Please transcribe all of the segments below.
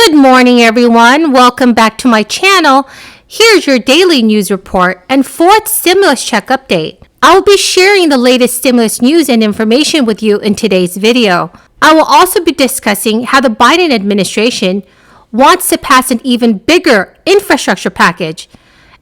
Good morning, everyone. Welcome back to my channel. Here's your daily news report and fourth stimulus check update. I will be sharing the latest stimulus news and information with you in today's video. I will also be discussing how the Biden administration wants to pass an even bigger infrastructure package,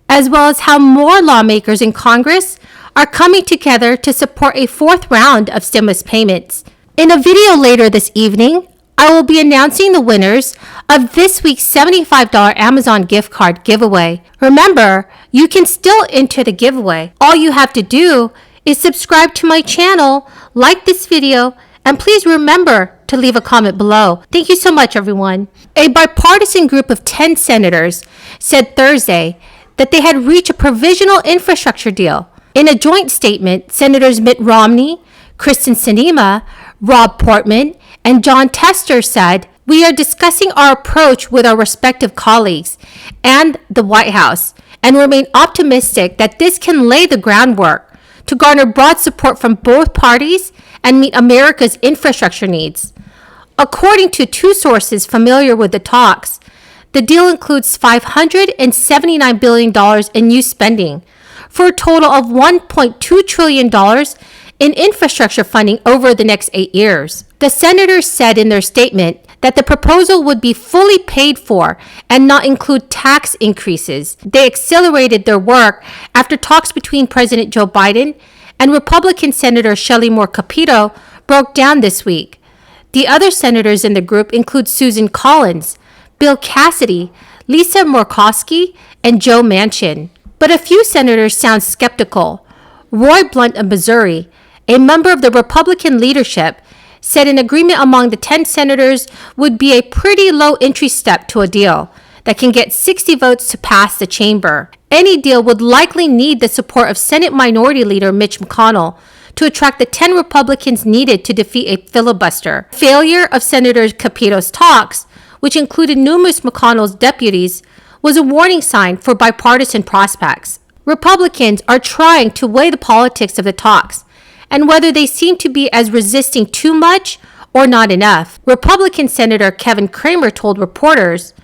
as well as how more lawmakers in Congress are coming together to support a fourth round of stimulus payments. In a video later this evening, I will be announcing the winners of this week's $75 Amazon gift card giveaway. Remember, you can still enter the giveaway. All you have to do is subscribe to my channel, like this video, and please remember to leave a comment below. Thank you so much, everyone. A bipartisan group of 10 senators said Thursday that they had reached a provisional infrastructure deal. In a joint statement, Senators Mitt Romney, Kristen Sinema, Rob Portman, and John Tester said, "We are discussing our approach with our respective colleagues and the White House and remain optimistic that this can lay the groundwork to garner broad support from both parties and meet America's infrastructure needs." According to two sources familiar with the talks, the deal includes $579 billion in new spending for a total of $1.2 trillion in infrastructure funding over the next 8 years. The senators said in their statement that the proposal would be fully paid for and not include tax increases. They accelerated their work after talks between President Joe Biden and Republican Senator Shelley Moore Capito broke down this week. The other senators in the group include Susan Collins, Bill Cassidy, Lisa Murkowski, and Joe Manchin. But a few senators sound skeptical. Roy Blunt of Missouri, a member of the Republican leadership, said an agreement among the 10 senators would be a pretty low entry step to a deal that can get 60 votes to pass the chamber. Any deal would likely need the support of Senate Minority Leader Mitch McConnell to attract the 10 Republicans needed to defeat a filibuster. Failure of Senator Capito's talks, which included numerous McConnell's deputies, was a warning sign for bipartisan prospects. Republicans are trying to weigh the politics of the talks and whether they seem to be as resisting too much or not enough. Republican Senator Kevin Cramer told reporters,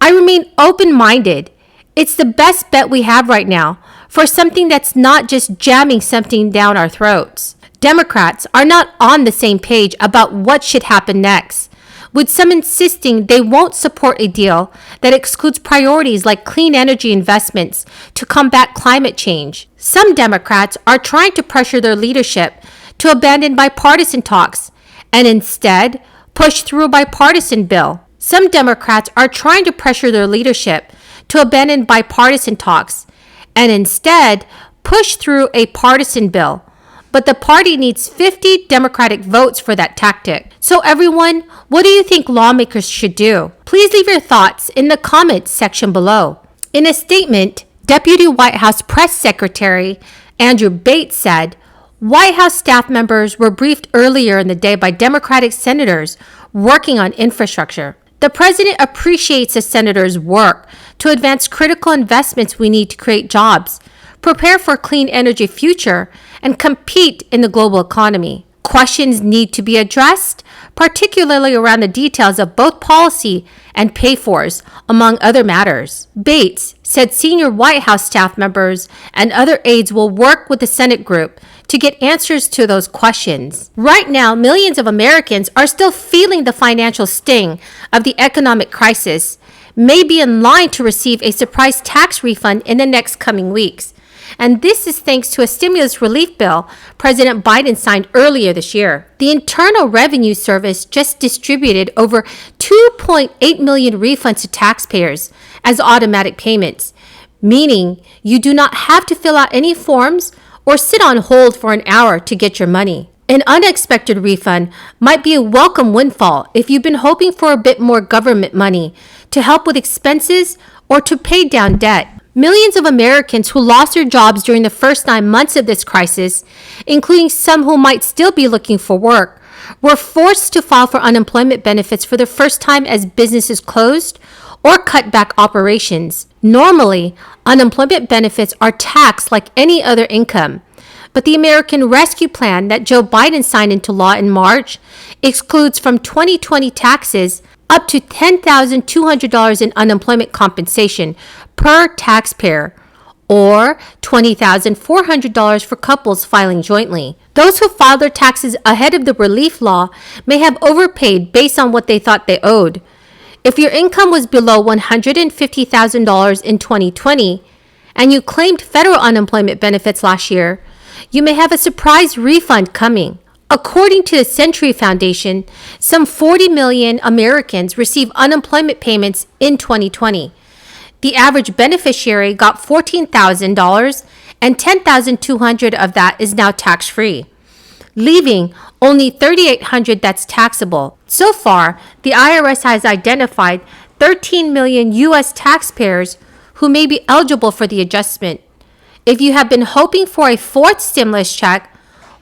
"I remain open-minded. It's the best bet we have right now for something that's not just jamming something down our throats." Democrats are not on the same page about what should happen next, with some insisting they won't support a deal that excludes priorities like clean energy investments to combat climate change. Some Democrats are trying to pressure their leadership to abandon bipartisan talks and instead push through a bipartisan bill. Some Democrats are trying to pressure their leadership to abandon bipartisan talks and instead push through a partisan bill. But the party needs 50 Democratic votes for that tactic. So everyone, what do you think lawmakers should do? Please leave your thoughts in the comments section below. In a statement, Deputy White House Press Secretary Andrew Bates said, White House staff members were briefed earlier in the day by Democratic senators working on infrastructure. The president appreciates the senators' work to advance critical investments we need to create jobs, prepare for a clean energy future, and compete in the global economy. Questions need to be addressed, particularly around the details of both policy and pay-fors, among other matters. Bates said senior White House staff members and other aides will work with the Senate group to get answers to those questions. Right now, millions of Americans are still feeling the financial sting of the economic crisis, may be in line to receive a surprise tax refund in the next coming weeks. And this is thanks to a stimulus relief bill President Biden signed earlier this year. The Internal Revenue Service just distributed over 2.8 million refunds to taxpayers as automatic payments, meaning you do not have to fill out any forms or sit on hold for an hour to get your money. An unexpected refund might be a welcome windfall if you've been hoping for a bit more government money to help with expenses or to pay down debt. Millions of Americans who lost their jobs during the first 9 months of this crisis, including some who might still be looking for work, were forced to file for unemployment benefits for the first time as businesses closed or cut back operations. Normally, unemployment benefits are taxed like any other income, but the American Rescue Plan that Joe Biden signed into law in March excludes from 2020 taxes up to $10,200 in unemployment compensation per taxpayer, or $20,400 for couples filing jointly. Those who filed their taxes ahead of the relief law may have overpaid based on what they thought they owed. If your income was below $150,000 in 2020 and you claimed federal unemployment benefits last year, you may have a surprise refund coming. According to the Century Foundation, some 40 million Americans received unemployment payments in 2020. The average beneficiary got $14,000, and $10,200 of that is now tax-free, leaving only $3,800 that's taxable. So far, the IRS has identified 13 million U.S. taxpayers who may be eligible for the adjustment. If you have been hoping for a fourth stimulus check,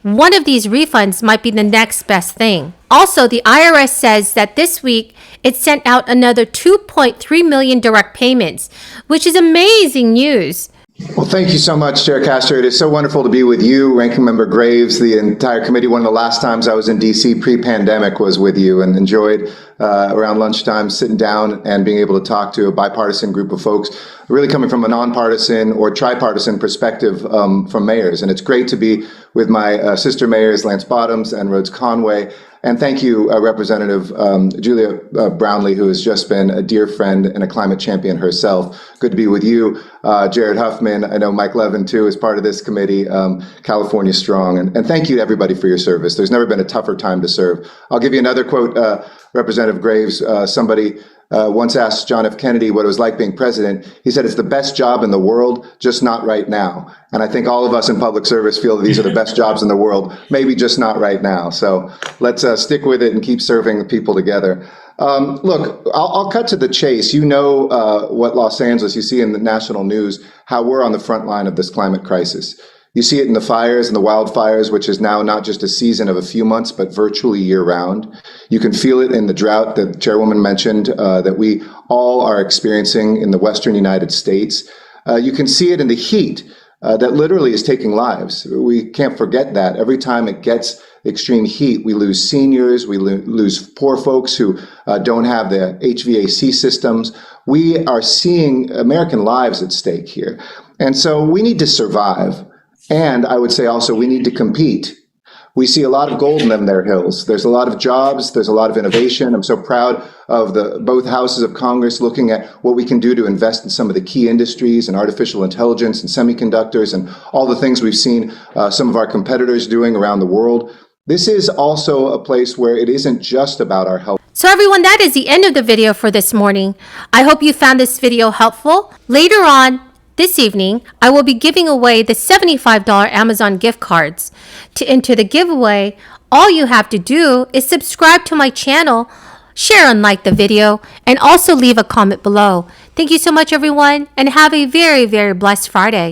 one of these refunds might be the next best thing. Also, the IRS says that this week it sent out another 2.3 million direct payments, which is amazing news. Well, thank you so much, Chair Castro. It is so wonderful to be with you, Ranking Member Graves, the entire committee. One of the last times I was in D.C. pre-pandemic was with you, and enjoyed around lunchtime sitting down and being able to talk to a bipartisan group of folks, really coming from a nonpartisan or tripartisan perspective from mayors. And it's great to be with my sister mayors, Lance Bottoms and Rhodes Conway. And thank you, Representative Julia Brownlee, who has just been a dear friend and a climate champion herself. Good to be with you, Jared Huffman. I know Mike Levin, too, is part of this committee, California Strong. And thank you to everybody for your service. There's never been a tougher time to serve. I'll give you another quote, Representative Graves. Somebody once asked John F. Kennedy what it was like being president. He said, it's the best job in the world, just not right now. And I think all of us in public service feel that these are the best jobs in the world, maybe just not right now. So let's stick with it and keep serving the people together. Look, I'll cut to the chase. You know what Los Angeles, you see in the national news, how we're on the front line of this climate crisis. You see it in the fires and the wildfires, which is now not just a season of a few months, but virtually year-round. You can feel it in the drought that Chairwoman mentioned that we all are experiencing in the western United States. You can see it in the heat that literally is taking lives. We can't forget that. Every time it gets extreme heat, we lose seniors, we lose poor folks who don't have the HVAC systems. We are seeing American lives at stake here. And so we need to survive. And I would say also we need to compete. We see a lot of gold in their hills. There's a lot of jobs. There's a lot of innovation. I'm so proud of both houses of Congress looking at what we can do to invest in some of the key industries and artificial intelligence and semiconductors and all the things we've seen some of our competitors doing around the world. This is also a place where it isn't just about our health. So everyone, that is the end of the video for this morning. I hope you found this video helpful. Later on this evening, I will be giving away the $75 Amazon gift cards. To enter the giveaway, all you have to do is subscribe to my channel, share and like the video, and also leave a comment below. Thank you so much, everyone, and have a very, very blessed Friday.